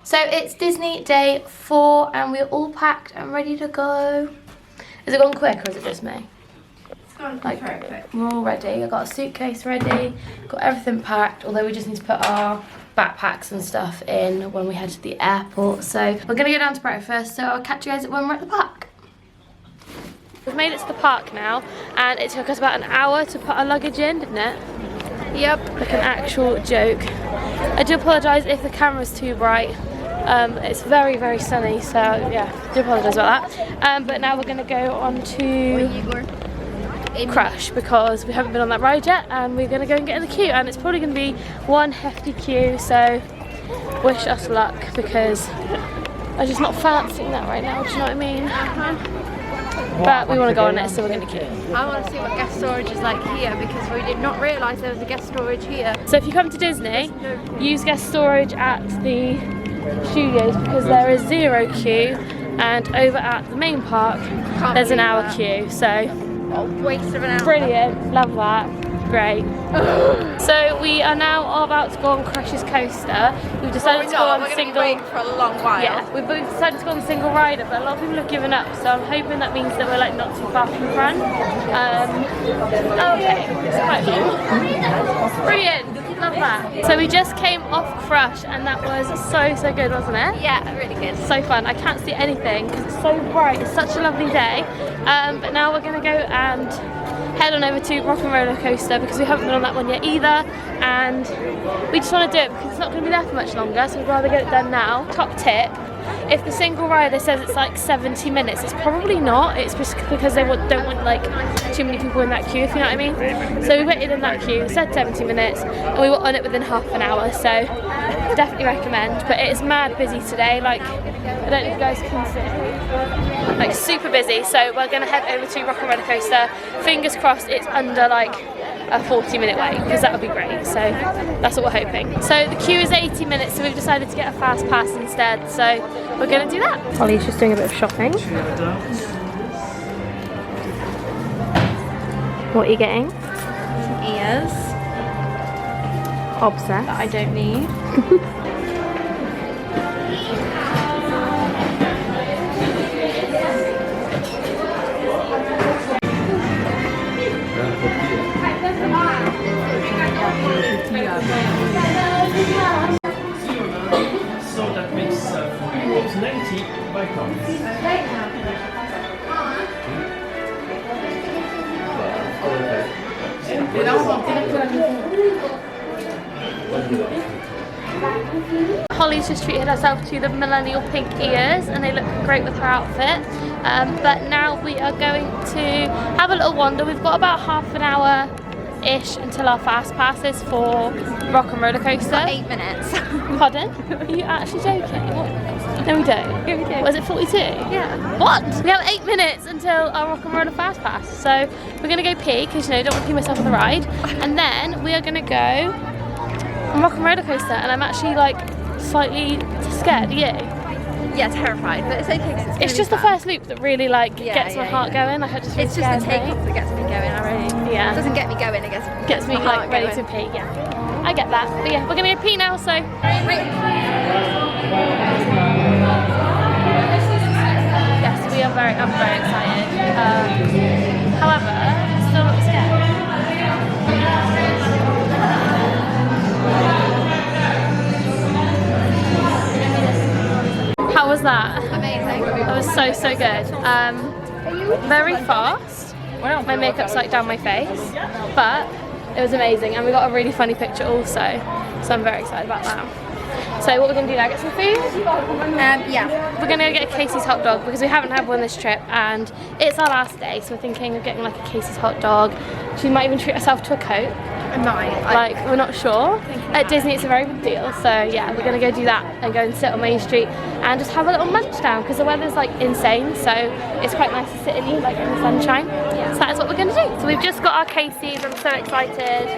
So it's Disney day 4 and we're all packed and ready to go. Has it gone quick or is it just me? It's gone like, very quick. We're all ready. I've got a suitcase ready, got everything packed, although we just need to put our backpacks and stuff in when we head to the airport. So we're gonna go down to breakfast, so I'll catch you guys when we're at the park. We've made it to the park now and it took us about an hour to put our luggage in, didn't it? Yep. Like an actual joke. I do apologise if the camera's too bright. It's very, very sunny, so yeah, do apologise about that. But now we're going to go on to Crush because we haven't been on that ride yet, and we're going to go and get in the queue, and it's probably going to be one hefty queue, so wish us luck because I'm just not fancying that right now, do you know what I mean? But we want to go on it, so we're going to queue. I want to see what guest storage is like here because we did not realise there was a guest storage here. So if you come to Disney, use guest storage at the studios because there is 0 queue, and over at the main park there's an hour queue, so waste of an hour. Brilliant, love that, great. So we are now about to go on Crush's coaster. We've decided to go on single. We're for a long while. Yeah, we've decided to go on single rider, but a lot of people have given up, so I'm hoping that means that we're like not too far from the front. Okay, it's quite long. Brilliant. Love that. So we just came off Crush and that was so good, wasn't it? Yeah, really good. So fun. I can't see anything because it's so bright. It's such a lovely day. But now we're going to go and head on over to ROCKIN roller coaster because we haven't been on that one yet either, and we just want to do it because it's not going to be there for much longer, so we'd rather get it done now. Top tip, if the single rider says it's like 70 minutes, it's probably not. It's just because they don't want like too many people in that queue, if you know what I mean. So we waited in that queue, said 70 minutes, and we were on it within half an hour, so definitely recommend. But it is mad busy today, like I don't know if you guys can see, like super busy. So we're going to head over to ROCKIN roller coaster. Fingers crossed it's under like a 40-minute wait because that would be great, so that's what we're hoping. So the queue is 80 minutes, so we've decided to get a fast pass instead, so we're going to do that. Holly's just doing a bit of shopping. What are you getting? Ears. Obsessed. That I don't need. So that makes 90 by pounds. Holly's just treated herself to the millennial pink ears and they look great with her outfit. But now we are going to have a little wander. We've got about half an hour-ish until our fast passes for ROCKIN roller coaster. 8 minutes. Pardon? Are you actually joking? What? No, we don't. Yeah, we do. Was it 42? Yeah. What? We have 8 minutes until our ROCKIN roller fast pass. So we're going to go pee because, you know, I don't want to pee myself on the ride. And then we are going to go on ROCKIN roller coaster, and I'm actually like slightly scared. Are you? Yeah, terrified, but it's okay because It's just the first loop that really like gets my heart going. Like, I just it's just the takeoff that gets me going already. Yeah. It doesn't get me going, it Gets me my like heart ready going. to pee. Yeah, I get that. But yeah, we're gonna go pee now. So. Yes, we are I'm very excited. However, still not scared. How was that? Amazing. That was so good. Very fast. My makeup's like down my face, but it was amazing, and we got a really funny picture also, so I'm very excited about that. So what we're going to do now, get some food? Yeah. We're going to get a Casey's hot dog because we haven't had one this trip and it's our last day, so we're thinking of getting like a Casey's hot dog. She might even treat herself to a Coke. I might. Like, we're not sure. At Disney it's a very big deal, so yeah, we're going to go do that and go and sit on Main Street and just have a little munch down because the weather's like insane, so it's quite nice to sit and eat like in the sunshine. Yeah. So that is what we're going to do. So we've just got our Casey's, I'm so excited.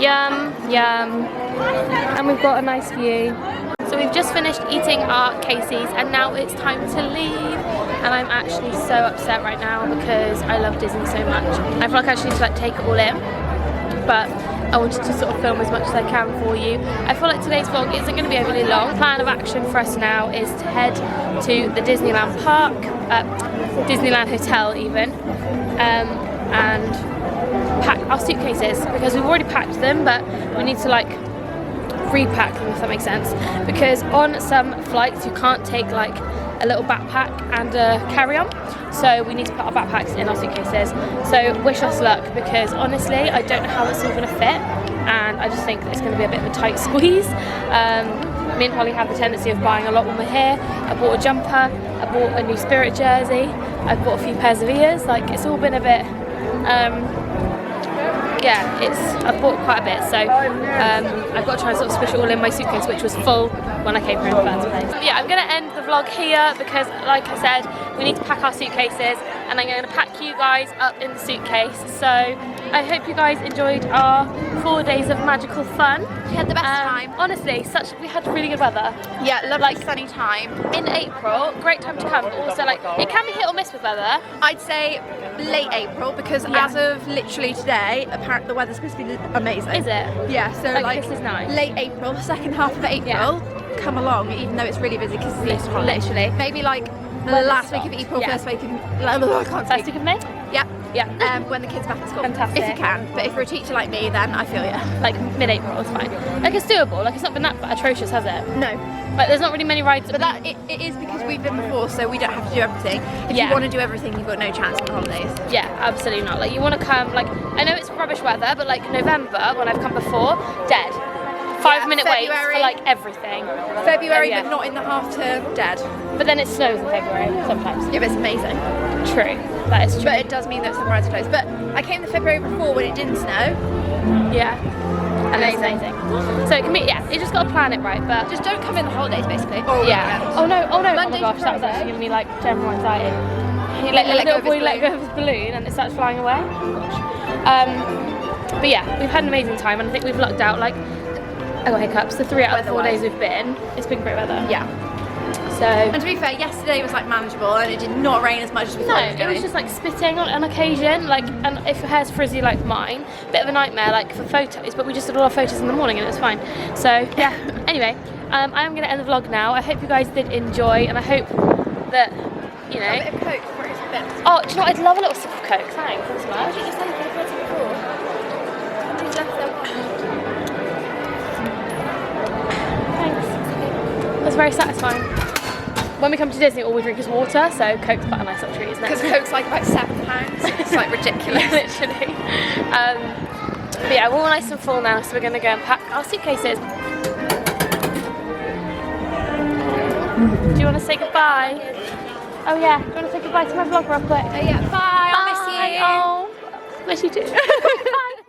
Yum, yum. And we've got a nice view. So we've just finished eating our Casey's and now it's time to leave. And I'm actually so upset right now because I love Disney so much. I feel like I just need to like take it all in. But I wanted to sort of film as much as I can for you. I feel like today's vlog isn't going to be overly long. The plan of action for us now is to head to the Disneyland park, Disneyland hotel even, and pack our suitcases, because we've already packed them, but we need to like repack them, if that makes sense, because on some flights you can't take like a little backpack and a carry-on, so we need to put our backpacks in our suitcases. So wish us luck, because honestly I don't know how it's all going to fit, and I just think that it's going to be a bit of a tight squeeze. Me and Holly have the tendency of buying a lot when we're here. I bought a jumper, I bought a new Spirit jersey, I bought a few pairs of ears. Like, it's all been a bit yeah, I've bought quite a bit, so I've got to try and sort of squish it all in my suitcase, which was full when I came here in the first place. But yeah, I'm going to end the vlog here because, like I said, we need to pack our suitcases, and I'm going to pack you guys up in the suitcase. So I hope you guys enjoyed our 4 days of magical fun. We had the best time. Honestly, we had really good weather. Yeah, lovely sunny time. In April, great time to come, but also like it can be hit or miss with weather. I'd say late April, because as of literally today, apparently the weather's supposed to be amazing. Is it? Yeah, so like this is nice. Late April, second half of April, come along, even though it's really busy because it's Easter holiday. Literally. Maybe like the last week of April, first week of First week of May? Yeah. Yeah. When the kids are back at school. Fantastic. If you can, but if you're a teacher like me, then I feel you. Like mid-April is fine. Like, it's doable. Like, it's not been that atrocious, has it? No. Like, there's not really many rides. But that it is because we've been before, so we don't have to do everything. If you want to do everything, you've got no chance on holidays. Yeah, absolutely not. Like, you want to come, like, I know it's rubbish weather, but like November, when I've come before, dead. 5-minute waits for like everything. February, but not in the half term, dead. But then it snows in February sometimes. Yeah, but it's amazing. True, that is true. But it does mean that some rides are closed. But I came the February before when it didn't snow. Yeah. Amazing. So it can be, yeah, you just got to plan it right, but just don't come in the holidays, basically. Yeah. Oh no, Monday oh my gosh, that was actually giving me like general anxiety. He let go of his balloon and it starts flying away. But yeah, we've had an amazing time, and I think we've lucked out. Like, I got hiccups. The 3 out of 4 days we've been, it's been great weather. Yeah. So. And to be fair, yesterday was like manageable, and it did not rain as much as we thought it was going. It was just like spitting on occasion, like, and if your hair's frizzy like mine, bit of a nightmare like for photos, but we just did all our photos in the morning and it was fine. So yeah, anyway, I am going to end the vlog now. I hope you guys did enjoy, and I hope that, you know. A bit of Coke for his bit. Oh, do you know what? I'd love a little sip of Coke. Thanks so much. Thanks. That's very satisfying. When we come to Disney, all we drink is water, so Coke's quite a nice little treat, isn't it? Because Coke's like about £7. It's like ridiculous. Literally. But yeah, we're all nice and full now, so we're going to go and pack our suitcases. Do you want to say goodbye? Oh yeah, do you want to say goodbye to my vlog real quick? Oh yeah, bye. I'll miss you. Oh, miss you too. Bye.